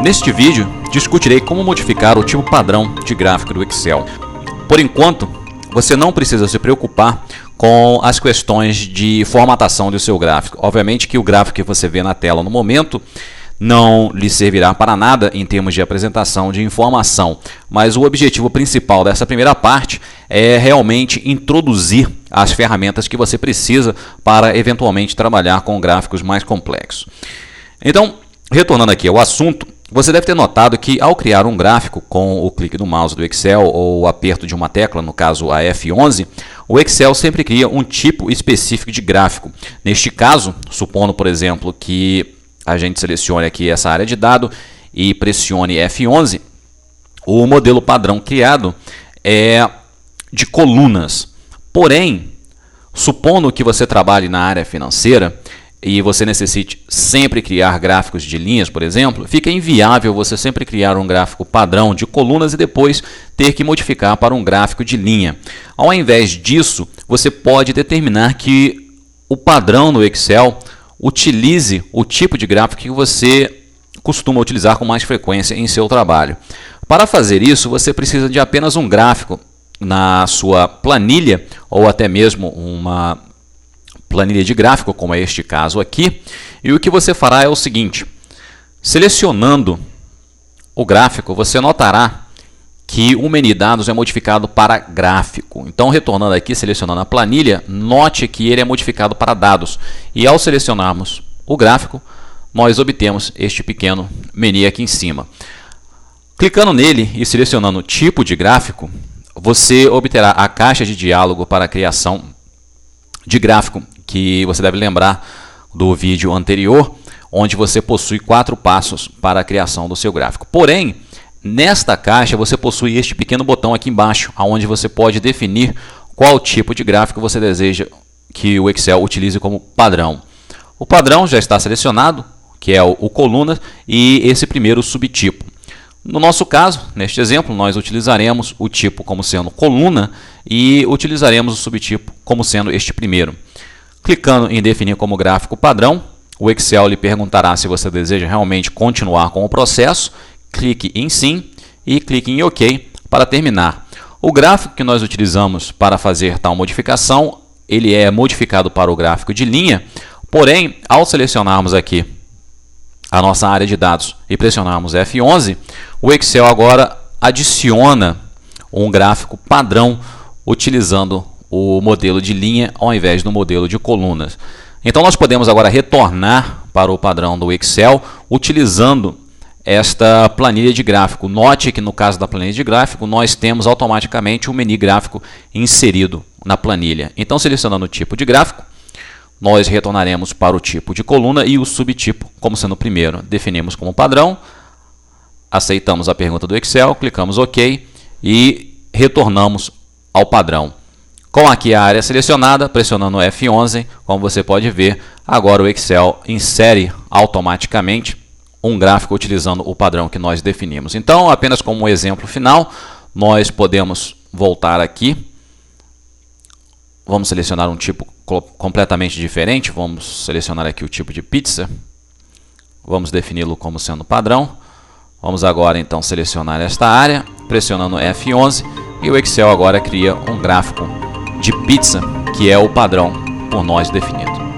Neste vídeo, discutirei como modificar o tipo padrão de gráfico do Excel. Por enquanto, você não precisa se preocupar com as questões de formatação do seu gráfico. Obviamente que o gráfico que você vê na tela no momento não lhe servirá para nada em termos de apresentação de informação, mas o objetivo principal dessa primeira parte é realmente introduzir as ferramentas que você precisa para eventualmente trabalhar com gráficos mais complexos. Então, retornando aqui ao assunto, você deve ter notado que ao criar um gráfico com o clique do mouse do Excel ou o aperto de uma tecla, no caso a F11, o Excel sempre cria um tipo específico de gráfico. Neste caso, supondo, por exemplo, que a gente selecione aqui essa área de dado e pressione F11, o modelo padrão criado é de colunas. Porém, supondo que você trabalhe na área financeira e você necessite sempre criar gráficos de linhas, por exemplo, fica inviável você sempre criar um gráfico padrão de colunas e depois ter que modificar para um gráfico de linha. Ao invés disso, você pode determinar que o padrão no Excel utilize o tipo de gráfico que você costuma utilizar com mais frequência em seu trabalho. Para fazer isso, você precisa de apenas um gráfico na sua planilha ou até mesmo uma planilha de gráfico, como é este caso aqui, e o que você fará é o seguinte: selecionando o gráfico, você notará que o menu dados é modificado para gráfico. Então, retornando aqui, selecionando a planilha, note que ele é modificado para dados. E ao selecionarmos o gráfico, nós obtemos este pequeno menu aqui em cima. Clicando nele e selecionando o tipo de gráfico, você obterá a caixa de diálogo para a criação de gráfico, que você deve lembrar do vídeo anterior, onde você possui 4 passos para a criação do seu gráfico. Porém, nesta caixa você possui este pequeno botão aqui embaixo, onde você pode definir qual tipo de gráfico você deseja que o Excel utilize como padrão. O padrão já está selecionado, que é o coluna, e esse primeiro subtipo. No nosso caso, neste exemplo, nós utilizaremos o tipo como sendo coluna e utilizaremos o subtipo como sendo este primeiro. Clicando em definir como gráfico padrão, o Excel lhe perguntará se você deseja realmente continuar com o processo. Clique em sim e clique em OK para terminar. O gráfico que nós utilizamos para fazer tal modificação, ele é modificado para o gráfico de linha, porém, ao selecionarmos aqui a nossa área de dados e pressionarmos F11, o Excel agora adiciona um gráfico padrão utilizando o modelo de linha ao invés do modelo de colunas. Então nós podemos agora retornar para o padrão do Excel utilizando esta planilha de gráfico. Note que no caso da planilha de gráfico nós temos automaticamente o menu gráfico inserido na planilha. Então, selecionando o tipo de gráfico, nós retornaremos para o tipo de coluna e o subtipo como sendo o primeiro. Definimos como padrão, aceitamos a pergunta do Excel, clicamos OK e retornamos ao padrão. Com aqui a área selecionada, pressionando F11, como você pode ver, agora o Excel insere automaticamente um gráfico utilizando o padrão que nós definimos. Então, apenas como um exemplo final, nós podemos voltar aqui. Vamos selecionar um tipo completamente diferente. Vamos selecionar aqui o tipo de pizza. Vamos defini-lo como sendo padrão. Vamos agora então selecionar esta área, pressionando F11, e o Excel agora cria um gráfico de pizza, que é o padrão por nós definido.